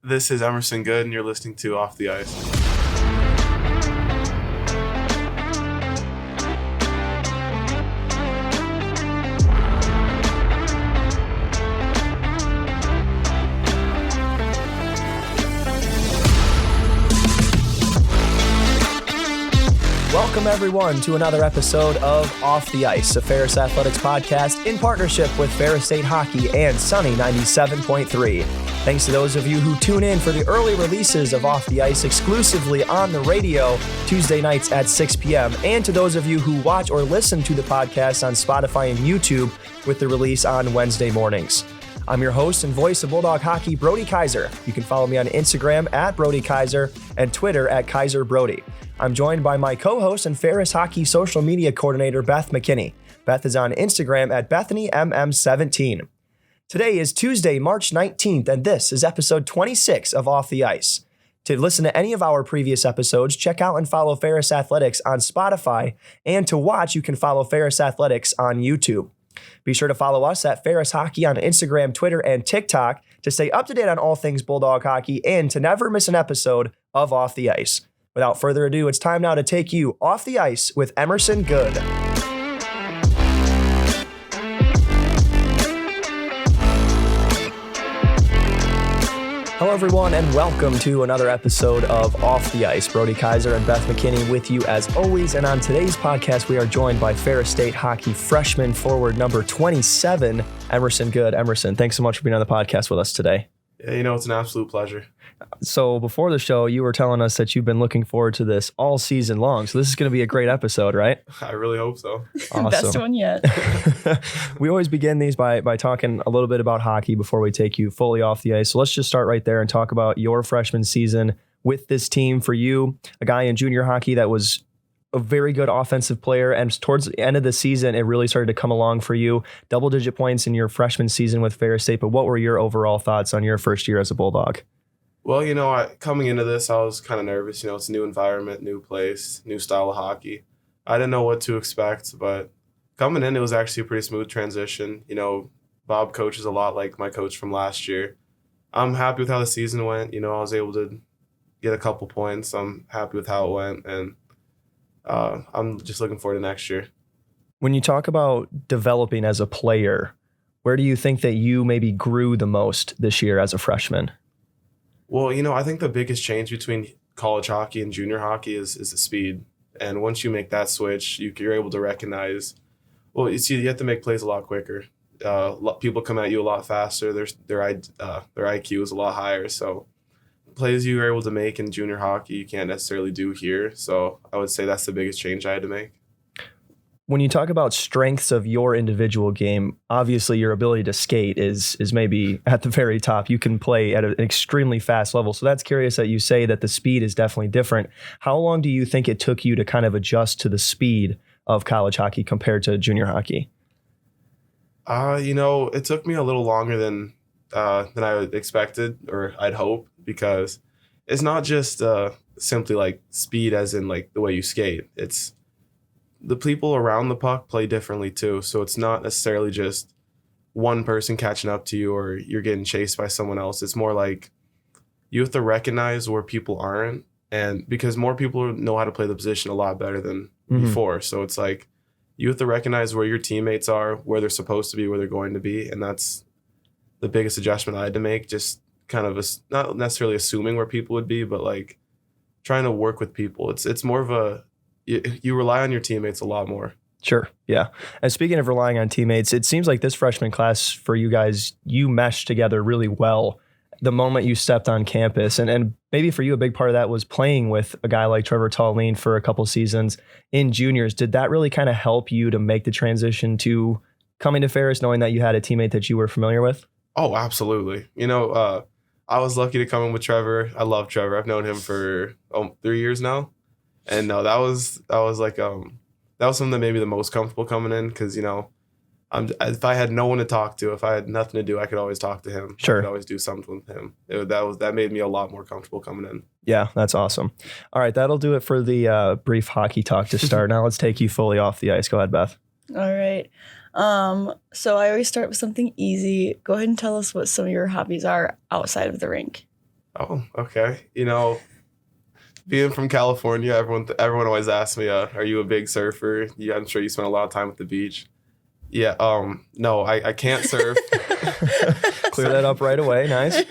This is Emerson Goode, and you're listening to Off the Ice. Welcome, everyone, to another episode of Off the Ice, a Ferris Athletics podcast in partnership with Ferris State Hockey and Sunny 97.3. Thanks to those of you who tune in for the early releases of Off the Ice exclusively on the radio Tuesday nights at 6 p.m., and to those of you who watch or listen to the podcast on Spotify and YouTube with the release on Wednesday mornings. I'm your host and voice of Bulldog Hockey, Brody Kaiser. You can follow me on Instagram at Brody Kaiser and Twitter at Kaiser Brody. I'm joined by my co-host and Ferris Hockey social media coordinator, Beth McKinney. Beth is on Instagram at BethanyMM17. Today is Tuesday, March 19th, and this is episode 26 of Off the Ice. To listen to any of our previous episodes, check out and follow Ferris Athletics on Spotify, and to watch, you can follow Ferris Athletics on YouTube. Be sure to follow us at Ferris Hockey on Instagram, Twitter, and TikTok to stay up to date on all things Bulldog Hockey and to never miss an episode of Off the Ice. Without further ado, it's time now to take you off the ice with Emerson Goode. Hello, everyone, and welcome to another episode of Off the Ice. Brody Kaiser and Beth McKinney with you as always. And on today's podcast, we are joined by Ferris State Hockey freshman forward number 27, Emerson Goode. Emerson, thanks so much for being on the podcast with us today. Yeah, it's an absolute pleasure. So before the show, you were telling us that you've been looking forward to this all season long. So this is going to be a great episode, right? I really hope so. Awesome. Best one yet. We always begin these by talking a little bit about hockey before we take you fully off the ice. So let's just start right there and talk about your freshman season with this team. For you, a guy in junior hockey that was a very good offensive player, and towards the end of the season, it really started to come along for you. Double-digit points in your freshman season with Ferris State, but what were your overall thoughts on your first year as a Bulldog? Well, coming into this, I was kind of nervous. It's a new environment, new place, new style of hockey. I didn't know what to expect, but coming in, it was actually a pretty smooth transition. Bob coaches a lot like my coach from last year. I'm happy with how the season went. I was able to get a couple points. I'm happy with how it went, and I'm just looking forward to next year. When you talk about developing as a player, where do you think that you maybe grew the most this year as a freshman? Well, I think the biggest change between college hockey and junior hockey is the speed. And once you make that switch, you're able to recognize, you have to make plays a lot quicker. People come at you a lot faster. Their IQ is a lot higher. So plays you are able to make in junior hockey, you can't necessarily do here. So I would say that's the biggest change I had to make. When you talk about strengths of your individual game, obviously your ability to skate is maybe at the very top. You can play at an extremely fast level. So that's curious that you say that the speed is definitely different. How long do you think it took you to kind of adjust to the speed of college hockey compared to junior hockey? It took me a little longer than I expected or I'd hope, because it's not just simply like speed as in like the way you skate. It's the people around the puck play differently too. So it's not necessarily just one person catching up to you or you're getting chased by someone else. It's more like you have to recognize where people aren't, and because more people know how to play the position a lot better than before. So it's like you have to recognize where your teammates are, where they're supposed to be, where they're going to be. And that's the biggest adjustment I had to make, just kind of not necessarily assuming where people would be, but like trying to work with people. It's more of you rely on your teammates a lot more. Sure. Yeah. And speaking of relying on teammates, it seems like this freshman class for you guys, you meshed together really well the moment you stepped on campus. And maybe for you, a big part of that was playing with a guy like Trevor Tallene for a couple seasons in juniors. Did that really kind of help you to make the transition to coming to Ferris, knowing that you had a teammate that you were familiar with? Oh, absolutely. I was lucky to come in with Trevor. I love Trevor. I've known him for 3 years now. And no, that was something that made me the most comfortable coming in, because if I had no one to talk to, if I had nothing to do, I could always talk to him. Sure, I could always do something with him. That made me a lot more comfortable coming in. Yeah, that's awesome. All right, that'll do it for the brief hockey talk to start. Now let's take you fully off the ice. Go ahead, Beth. All right. So I always start with something easy. Go ahead and tell us what some of your hobbies are outside of the rink. Oh, okay. Being from California, everyone always asks me, "Are you a big surfer?" Yeah, I'm sure you spend a lot of time at the beach. Yeah. No, I can't surf. Clear that up right away. Nice.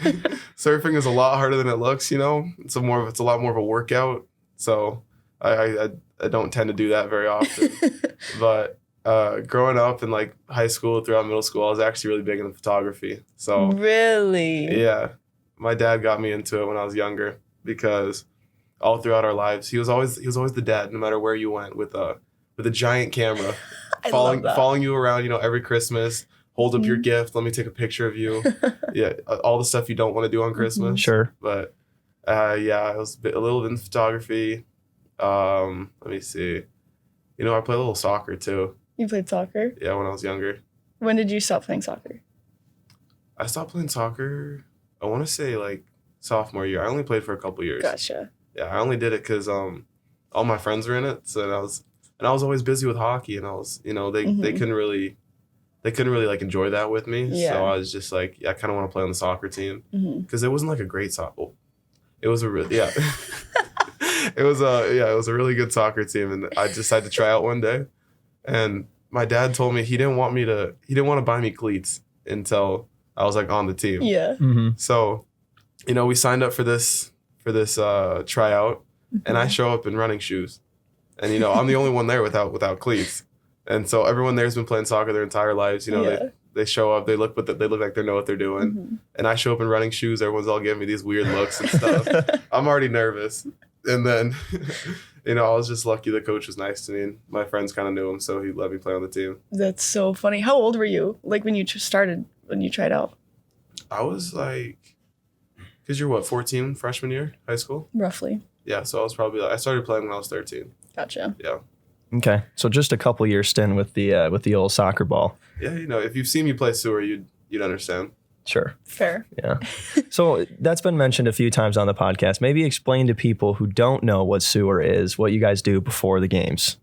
Surfing is a lot harder than it looks. It's a lot more of a workout. So I don't tend to do that very often. But growing up in like high school, throughout middle school, I was actually really big into photography. So Really? yeah, my dad got me into it when I was younger because all throughout our lives, he was always the dad, no matter where you went, with a giant camera, following you around. Every Christmas, hold up your gift. Let me take a picture of you. Yeah, all the stuff you don't want to do on Christmas. Sure. But yeah, I was a little into photography. Let me see. I play a little soccer too. You played soccer? Yeah, when I was younger. When did you stop playing soccer? I stopped playing soccer, I want to say like sophomore year. I only played for a couple years. Gotcha. Yeah, I only did it because all my friends were in it. So I was always busy with hockey, and I was, they couldn't really like enjoy that with me. Yeah. So I was just like, I kind of want to play on the soccer team because it wasn't like a great soccer. It was a really it was a really good soccer team, and I decided to try out one day, and my dad told me he didn't want to buy me cleats until I was like on the team. Yeah. Mm-hmm. So, we signed up for this tryout, and I show up in running shoes, and I'm the only one there without cleats, and so everyone there's been playing soccer their entire lives. They show up, they look like they know what they're doing, and I show up in running shoes. Everyone's all giving me these weird looks and stuff. I'm already nervous, and then I was just lucky the coach was nice to me, and my friends kind of knew him, so he let me play on the team. That's so funny. How old were you? Like when you when you tried out? I was like, because you're 14, freshman year, high school? Roughly. Yeah, so I was probably I started playing when I was 13. Gotcha. Yeah. Okay, so just a couple years stint with the old soccer ball. Yeah, if you've seen me play sewer, you'd understand. Sure. Fair. Yeah. So that's been mentioned a few times on the podcast. Maybe explain to people who don't know what sewer is, what you guys do before the games.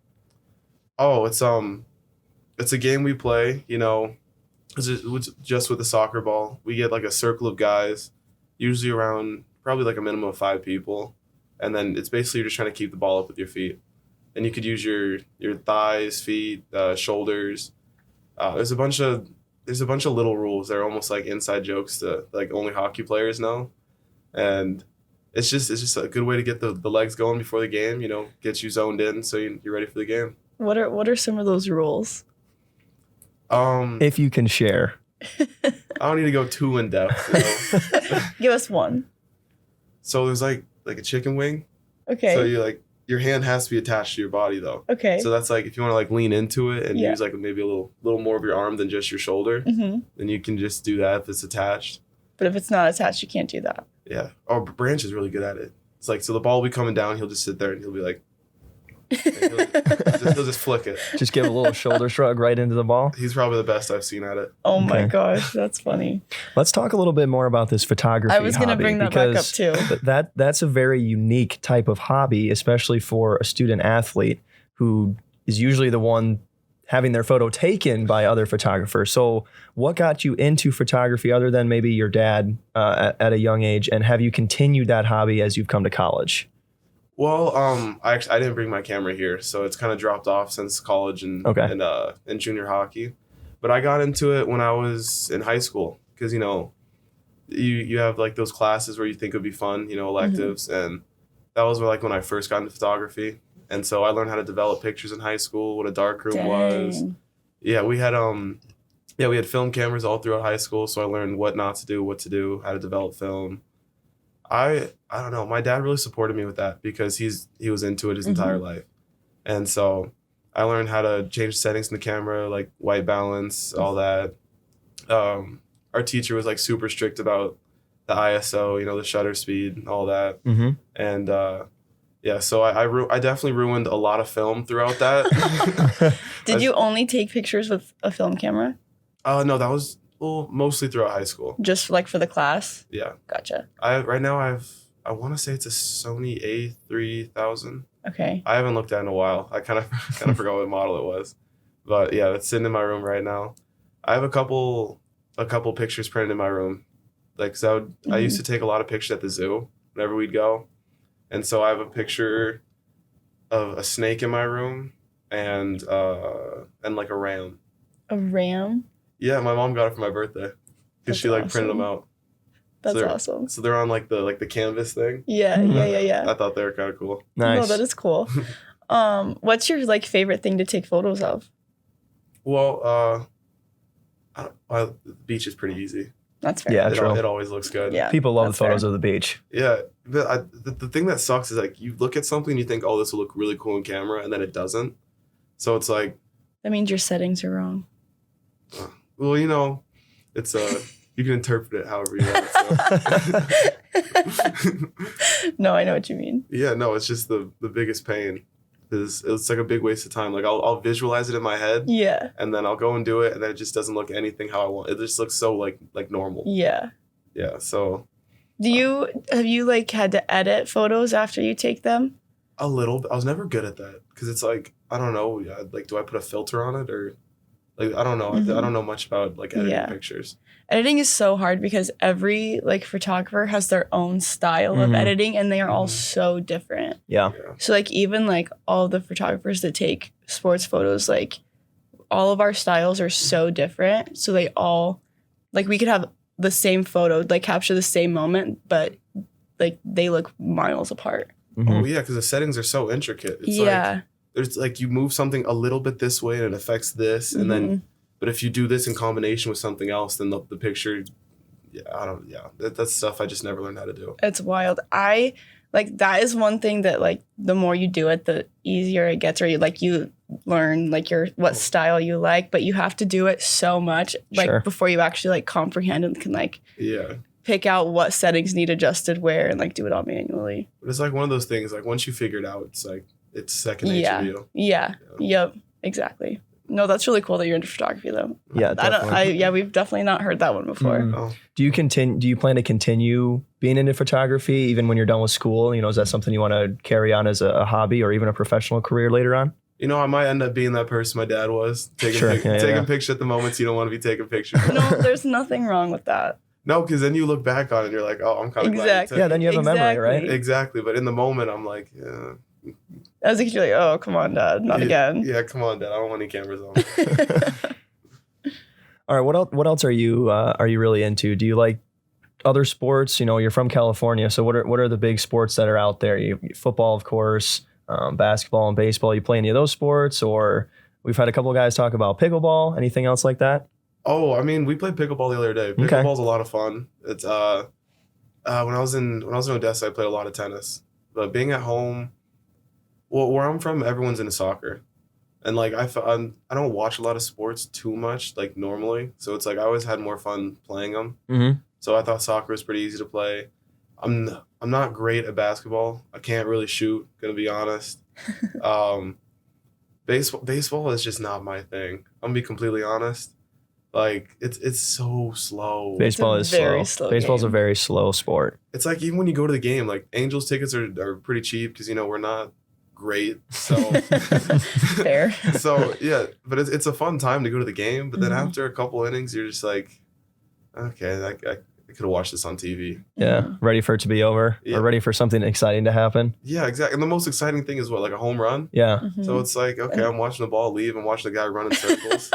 Oh, it's a game we play. It's just with the soccer ball. We get like a circle of guys, usually around probably like a minimum of 5 people, and then it's basically you're just trying to keep the ball up with your feet, and you could use your thighs, feet, shoulders. There's a bunch of little rules that are almost like inside jokes to like only hockey players know, and it's just a good way to get the legs going before the game. Gets you zoned in so you're ready for the game. What are some of those rules? If you can share. I don't need to go too in depth. Give us one. So there's like a chicken wing. Okay. So your hand has to be attached to your body though. Okay. So that's like if you want to like lean into it and use like maybe a little more of your arm than just your shoulder, then you can just do that if it's attached. But if it's not attached, you can't do that. Yeah. Oh, Branch is really good at it. It's like, so the ball will be coming down, he'll just sit there and he'll be like, he'll just flick it. Just give a little shoulder shrug right into the ball. He's probably the best I've seen at it. Oh my Okay. gosh, that's funny. Let's talk a little bit more about this photography. I was going to hobby, bring that back up because too. That's a very unique type of hobby, especially for a student athlete who is usually the one having their photo taken by other photographers. So what got you into photography other than maybe your dad at a young age? And have you continued that hobby as you've come to college? Well, I didn't bring my camera here, so it's kind of dropped off since college and junior hockey. But I got into it when I was in high school because you have like those classes where you think would be fun, electives, and that was when I first got into photography. And so I learned how to develop pictures in high school, what a darkroom was. Yeah, we had film cameras all throughout high school, so I learned what not to do, what to do, how to develop film. I don't know. My dad really supported me with that because he was into it his entire life. And so I learned how to change settings in the camera, like white balance, all that. Our teacher was like super strict about the ISO, the shutter speed, all that. Mm-hmm. And so I definitely ruined a lot of film throughout that. Did you only take pictures with a film camera? No, that was mostly throughout high school. Just like for the class? Yeah. Gotcha. Right now I want to say it's a Sony A3000. Okay. I haven't looked at it in a while. I kind of forgot what model it was. But yeah, it's sitting in my room right now. I have a couple pictures printed in my room. Like, so I used to take a lot of pictures at the zoo whenever we'd go. And so I have a picture of a snake in my room and like a ram. A ram? Yeah, my mom got it for my birthday because she like printed them out. That's so awesome. So they're on like the canvas thing. Yeah. I thought they were kind of cool. Nice. No, that is cool. What's your like favorite thing to take photos of? Well, the beach is pretty easy. That's fair. Yeah, true. It always looks good. Yeah. People love the that's photos fair. of the beach. Yeah, but the thing that sucks is like you look at something and you think, oh, this will look really cool in camera, and then it doesn't. So it's like, That means your settings are wrong. well, you know, it's you can interpret it however you want. So. No, I know what you mean. Yeah, no, it's just the biggest pain. It's like a big waste of time. Like I'll visualize it in my head, Yeah. and then I'll go and do it, and then it just doesn't look anything how I want. It just looks so like normal. Yeah. Yeah, so Have you like had to edit photos after you take them? a little bit. I was never good at that because it's like I don't know. Yeah, like do I put a filter on it or like I don't know. I don't know much about like editing pictures. Editing is so hard because every like photographer has their own style of editing and they are all so different. Yeah. So like even like all the photographers that take sports photos, like all of our styles are so different. So they all like we could have the same photo, like capture the same moment, but like they look miles apart. Oh yeah, because the settings are so intricate. It's like there's like you move something a little bit this way and it affects this, and then but if you do this in combination with something else, then the picture, that's stuff I just never learned how to do. It's wild. I like that is one thing that like the more you do it, the easier it gets, or you learn like what style you like, but you have to do it so much like before you actually like comprehend and can like pick out what settings need adjusted where and like do it all manually. But it's like one of those things, like once you figure it out, it's like it's second nature to you. Yeah. Yep. Exactly. No, that's really cool that you're into photography though. Yeah, definitely. We've definitely not heard that one before. Oh. Do you plan to continue being into photography even when you're done with school? You know, is that something you want to carry on as a hobby or even a professional career later on? You know, I might end up being that person my dad was, taking pictures at the moments you don't want to be taking pictures. No, there's nothing wrong with that. No, because then you look back on it and you're like, oh, I'm kind of glad. Yeah, then you have a memory, right? Exactly. But in the moment, I'm like, yeah. As a kid, you're like, oh, come on, Dad, not again. Yeah, come on, Dad. I don't want any cameras on. All right, what else are you really into? Do you like other sports? You know, you're from California, so what are the big sports that are out there? Football, of course, basketball and baseball. You play any of those sports? Or we've had a couple of guys talk about pickleball. Anything else like that? Oh, I mean, we played pickleball the other day. Pickleball's a lot of fun. It's when I was in Odessa, I played a lot of tennis. But being at home, well, where I'm from, everyone's into soccer, and like I don't watch a lot of sports too much like normally. So it's like I always had more fun playing them. Mm-hmm. So I thought soccer was pretty easy to play. I'm not great at basketball. I can't really shoot. Gonna be honest. Baseball is just not my thing. I'm gonna be completely honest. Like it's so slow. Baseball is very slow. slow Baseball's game. a very slow sport. It's like even when you go to the game, like Angels tickets are pretty cheap because you know we're not great. So Fair. So yeah, but it's a fun time to go to the game. But then after a couple innings, you're just like, okay, I could have watched this on TV. Yeah, ready for it to be over, or ready for something exciting to happen. Yeah, exactly. And the most exciting thing is what, like a home run. Yeah. So it's like, okay, I'm watching the ball leave and watching the guy run in circles.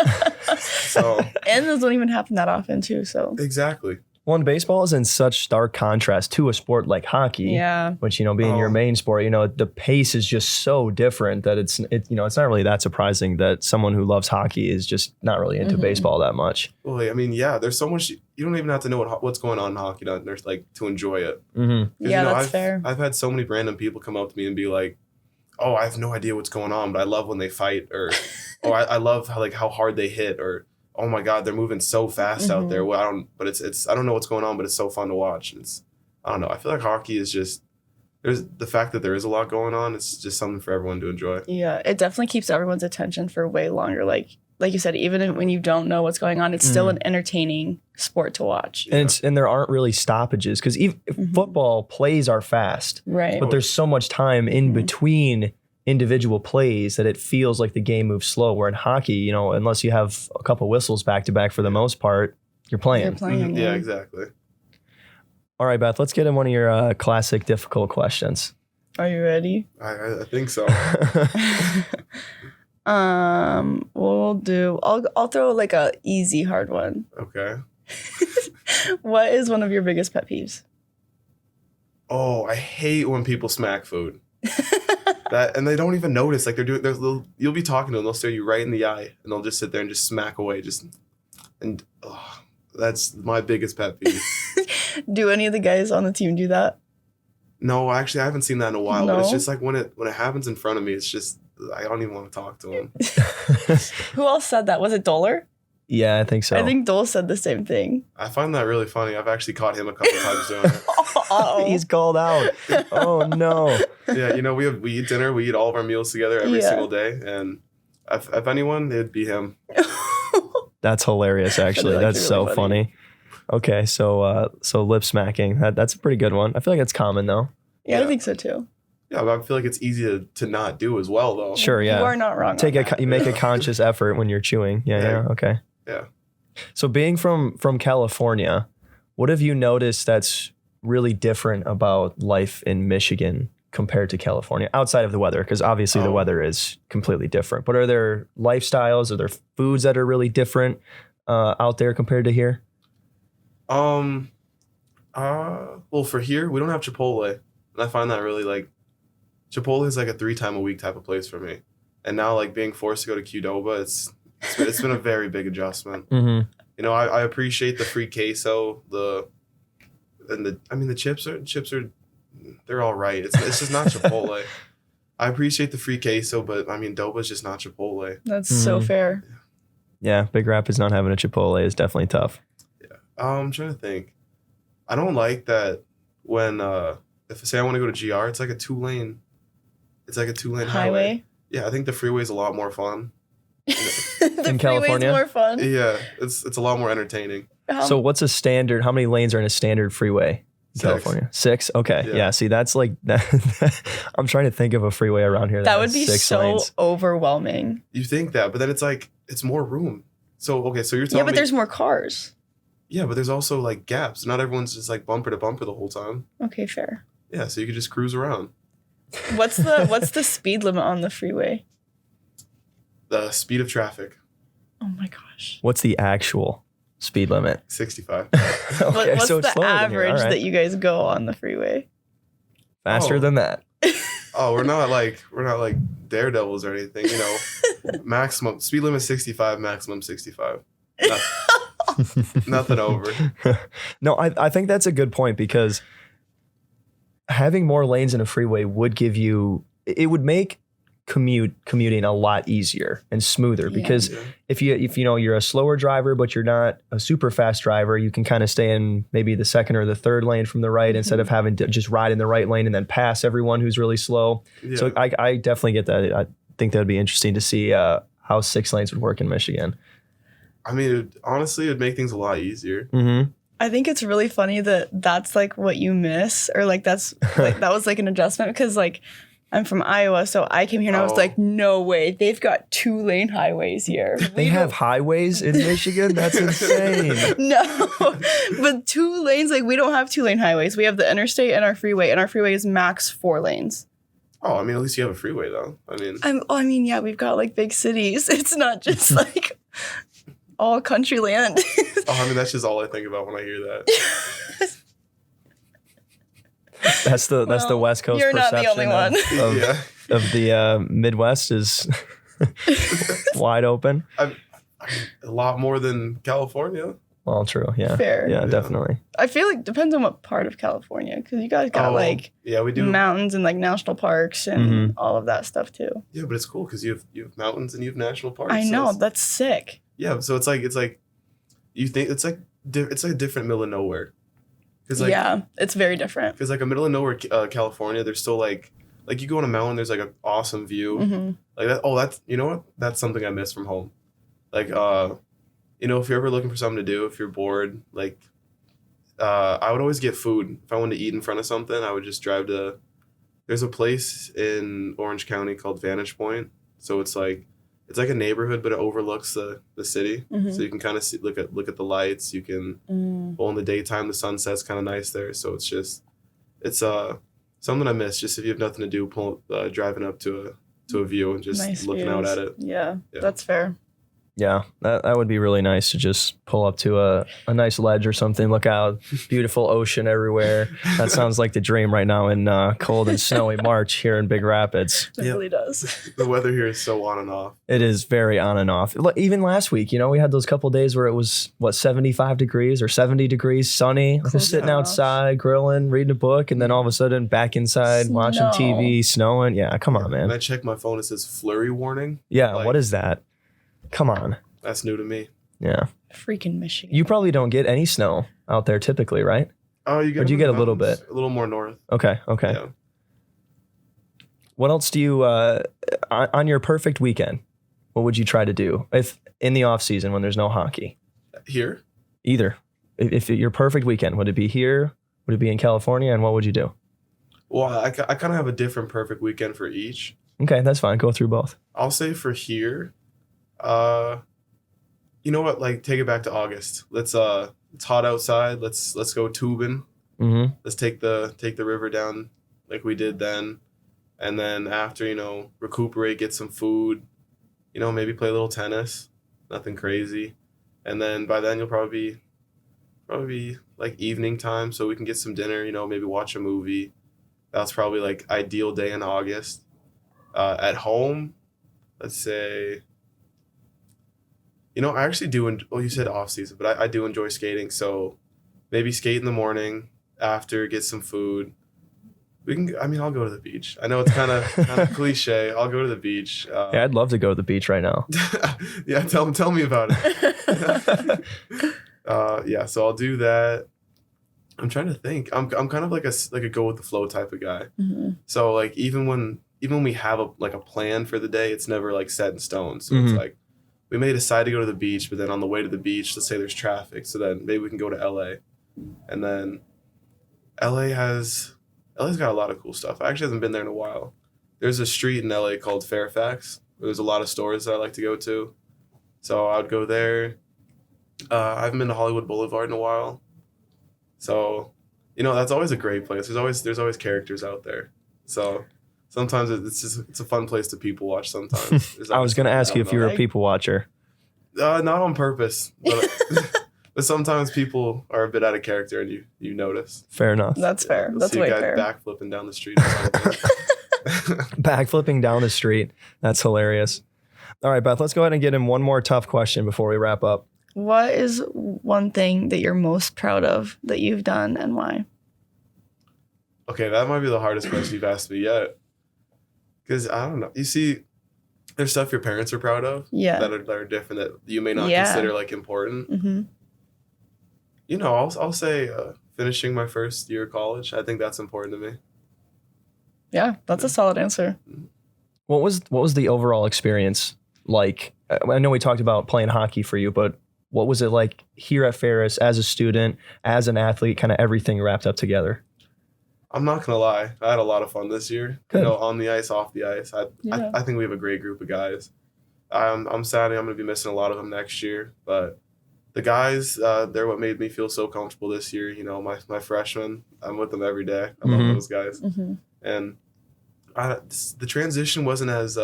So And those don't even happen that often too. So exactly. One, baseball is in such stark contrast to a sport like hockey. yeah. Which, you know, being your main sport, you know, the pace is just so different that it's not really that surprising that someone who loves hockey is just not really into baseball that much. Well, I mean, yeah, there's so much. You don't even have to know what's going on in hockey to enjoy it. Mm-hmm. Yeah, that's fair. I've had so many random people come up to me and be like, "Oh, I have no idea what's going on, but I love when they fight," or "Oh, I love how hard they hit," or "Oh my God, they're moving so fast out there." Well, I don't know what's going on, but it's so fun to watch. I don't know. I feel like hockey is just there's the fact that there is a lot going on. It's just something for everyone to enjoy. Yeah, it definitely keeps everyone's attention for way longer. Like you said, even when you don't know what's going on, it's still an entertaining sport to watch. And there aren't really stoppages because even football plays are fast, Right. but there's so much time in between individual plays that it feels like the game moves slow. Where in hockey, you know, unless you have a couple whistles back to back for the most part, you're playing. You're playing. Yeah, exactly. All right, Beth, let's get in one of your classic difficult questions. Are you ready? I think so. I'll throw like a easy hard one. Okay. What is one of your biggest pet peeves? Oh, I hate when people smack food. And they don't even notice. Like you'll be talking to them, they'll stare you right in the eye, and they'll just sit there and just smack away. That's my biggest pet peeve. Do any of the guys on the team do that? No, actually, I haven't seen that in a while. No? But it's just like when it happens in front of me, it's just I don't even want to talk to them. Who else said that? Was it Doler? Yeah, I think so. I think Dole said the same thing. I find that really funny. I've actually caught him a couple times doing it. Uh-oh. He's called out. Oh, no. Yeah, we eat dinner. We eat all of our meals together every single day. And if anyone, it'd be him. That's hilarious, actually. That's really so funny. Okay, so lip smacking. That's a pretty good one. I feel like it's common, though. Yeah, I think so, too. Yeah, but I feel like it's easy to not do as well, though. Sure, yeah. You are not wrong. You make a conscious effort when you're chewing. Yeah, okay. Yeah. So being from California, what have you noticed that's really different about life in Michigan compared to California, outside of the weather? Because obviously the weather is completely different. But are there lifestyles, are there foods that are really different out there compared to here? Well, for here, we don't have Chipotle. And I find that really like, Chipotle is like a 3-time-a-week type of place for me. And now like being forced to go to Qdoba, it's been a very big adjustment. Mm-hmm. You know, I appreciate the free queso, the chips are they're all right. It's just not Chipotle. I appreciate the free queso, but I mean Doba's just not Chipotle. That's so fair. Yeah, Big Rapids not having a Chipotle is definitely tough. Yeah. I'm trying to think. I don't like that when if say I want to go to GR, it's like a 2-lane highway. Yeah, I think the freeway is a lot more fun. The in California? more fun. Yeah, it's a lot more entertaining. So what's a standard? How many lanes are in a standard freeway in 6. California? 6? Okay. Yeah. See, that's like I'm trying to think of a freeway around here that would be 6 so lanes. overwhelming. You think that, but then it's like it's more room. So okay, so you're telling me. Yeah, but there's more cars. Yeah, but there's also like gaps. Not everyone's just like bumper to bumper the whole time. Okay, fair. Yeah, so you could just cruise around. What's the speed limit on the freeway? The speed of traffic. Oh my gosh. What's the actual speed limit? 65. Okay, What's so it's the slower than here. average All right. that you guys go on the freeway? Faster than that. Oh, we're not like daredevils or anything, you know. Maximum speed limit 65, maximum 65. Nothing over. No, I think that's a good point, because having more lanes in a freeway would would make commuting a lot easier and smoother, because if you know you're a slower driver but you're not a super fast driver, you can kind of stay in maybe the second or the third lane from the right, instead of having to just ride in the right lane and then pass everyone who's really slow. Yeah. So I definitely get that. I think that would be interesting to see how 6 lanes would work in Michigan. I mean, honestly, it'd make things a lot easier. Mm-hmm. I think it's really funny that that's like what you miss, or like that's like that was like an adjustment, because like I'm from Iowa, so I came here and I was like, no way, they've got 2-lane highways here. They have highways in Michigan? That's insane. No, but 2 lanes, like we don't have 2-lane highways. We have the interstate and our freeway is max 4 lanes. Oh, I mean, at least you have a freeway, though. I mean, yeah, we've got like big cities. It's not just like all country land. I mean, that's just all I think about when I hear that. That's the West Coast you're not perception the only one. of the Midwest is wide open. I mean, a lot more than California. Well, true. Yeah. Fair. Yeah, definitely. I feel like depends on what part of California, because you guys got we do mountains and like national parks and all of that stuff too. Yeah, but it's cool because you have mountains and you have national parks. I know, that's sick. Yeah, so it's like you think it's like a different middle of nowhere. Yeah, it's very different. Because like a middle of nowhere California, there's still like you go on a mountain, there's like an awesome view. Mm-hmm. Like that. Oh, that's, you know what? That's something I miss from home. Like you know, if you're ever looking for something to do, if you're bored, like I would always get food. If I wanted to eat in front of something, I would just drive to. There's a place in Orange County called Vantage Point. So it's like it's like a neighborhood, but it overlooks the city. Mhm. So you can kind of look at the lights. You can, well, in the daytime, the sunset's kind of nice there. So it's something I miss. Just if you have nothing to do, driving up to a view and just Nice looking out views. at it. Yeah, that's fair. Yeah, that would be really nice to just pull up to a nice ledge or something, look out, beautiful ocean everywhere. That sounds like the dream right now in cold and snowy March here in Big Rapids. It really does. The weather here is so on and off. It is very on and off. Even last week, we had those couple days where it was, 75 degrees or 70 degrees, sunny, Cool just sitting stuff. outside, grilling, reading a book, and then all of a sudden back inside, watching Snow. TV, snowing. Yeah, come on, When man. I check my phone, it says flurry warning. Yeah, like- what is that? Come on. That's new to me. Yeah. Freaking Michigan. You probably don't get any snow out there typically, right? Oh, you get Or do you them in get the a little mountains, bit? a little more north. Okay. Yeah. What else do you on your perfect weekend? What would you try to do if in the off season when there's no hockey? Here, Either. If your perfect weekend, would it be here? Would it be in California? And what would you do? well, I kind of have a different perfect weekend for each. Okay, that's fine. Go through both. I'll say for here, you know what? Like, take it back to August. It's hot outside. Let's go tubing. Mm-hmm. Let's take the river down like we did then, and then after, recuperate, get some food, maybe play a little tennis. Nothing crazy, and then by then you'll probably be like evening time, so we can get some dinner. Maybe watch a movie. That's probably like ideal day in August. At home, let's say. I actually do. Well, you said off season, but I do enjoy skating. So maybe skate in the morning. After, get some food. I'll go to the beach. I know it's kind of cliche. I'll go to the beach. Yeah, I'd love to go to the beach right now. Yeah, tell me about it. Yeah, so I'll do that. I'm trying to think. I'm kind of like a go with the flow type of guy. Mhm. So like even when we have a plan for the day, it's never like set in stone. So it's Mhm. like we may decide to go to the beach, but then on the way to the beach, let's say there's traffic, so then maybe we can go to LA. And then LA's got a lot of cool stuff. I actually haven't been there in a while. There's a street in LA called Fairfax where there's a lot of stores that I like to go to. So I would go there. I haven't been to Hollywood Boulevard in a while. So, that's always a great place. There's always characters out there. So sometimes it's a fun place to people watch sometimes. I was going to ask you if you were a people watcher. Not on purpose, but but sometimes people are a bit out of character and you notice. Fair enough. That's fair. You'll That's see way a guy fair. backflipping down the street or something. Backflipping down the street. That's hilarious. All right, Beth, let's go ahead and get in one more tough question before we wrap up. What is one thing that you're most proud of that you've done and why? Okay, that might be the hardest question you've asked me yet. Because I don't know. You see, there's stuff your parents are proud of Yeah. that are different that you may not Yeah. consider like important. Mm-hmm. I'll say finishing my first year of college. I think that's important to me. Yeah, that's a solid answer. What was the overall experience like? I know we talked about playing hockey for you, but what was it like here at Ferris as a student, as an athlete, kind of everything wrapped up together? I'm not gonna lie, I had a lot of fun this year. Good. On the ice, off the ice. Yeah. I think we have a great group of guys. I'm sad I'm gonna be missing a lot of them next year, but the guys, they're what made me feel so comfortable this year. My freshmen, I'm with them every day. I love Mhm. those guys, Mm-hmm. and the transition wasn't as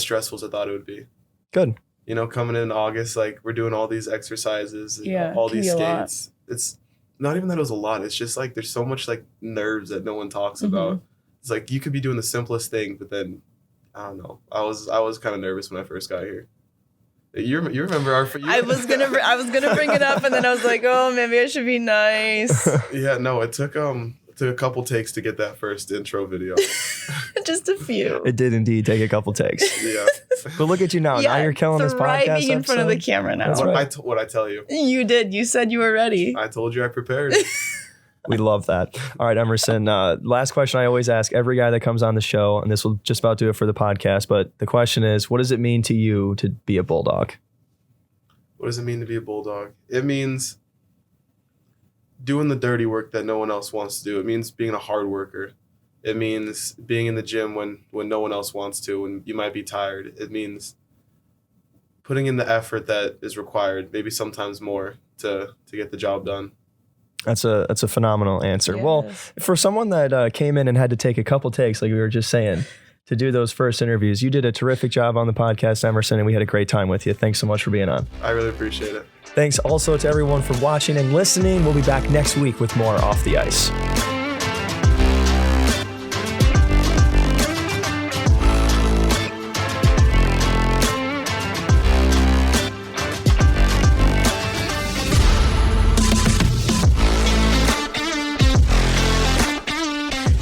stressful as I thought it would be. Good. Coming in August, like we're doing all these exercises, and Yeah, all it can these be a lot. skates. It's not even that it was a lot. It's just like there's so much like nerves that no one talks Mhm. about. It's like you could be doing the simplest thing, but then I don't know. I was kind of nervous when I first got here. You remember our? I was gonna bring it up, and then I was like, oh, maybe I should be nice. Yeah, no. It took a couple takes to get that first intro video. Just a few. It did indeed take a couple takes. Yeah. But look at you now. Now you're killing this podcast. Thriving in front of the episode. camera now. That's right. What I tell you? You did. You said you were ready. I told you I prepared. We love that. All right, Emerson. Last question I always ask every guy that comes on the show, and this will just about do it for the podcast. But the question is, what does it mean to you to be a Bulldog? What does it mean to be a Bulldog? It means doing the dirty work that no one else wants to do. It means being a hard worker. It means being in the gym when no one else wants to, when you might be tired. It means putting in the effort that is required, maybe sometimes more, to get the job done. That's a phenomenal answer. Yes. Well, for someone that came in and had to take a couple takes, like we were just saying, to do those first interviews, you did a terrific job on the podcast, Emerson, and we had a great time with you. Thanks so much for being on. I really appreciate it. Thanks also to everyone for watching and listening. We'll be back next week with more Off the Ice.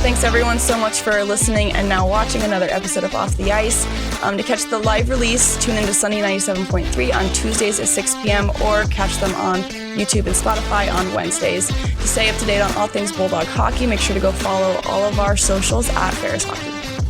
Thanks everyone so much for listening and now watching another episode of Off the Ice. To catch the live release, tune into Sunny 97.3 on Tuesdays at 6 p.m. or catch them on YouTube and Spotify on Wednesdays. To stay up to date on all things Bulldog hockey, make sure to go follow all of our socials at Ferris Hockey.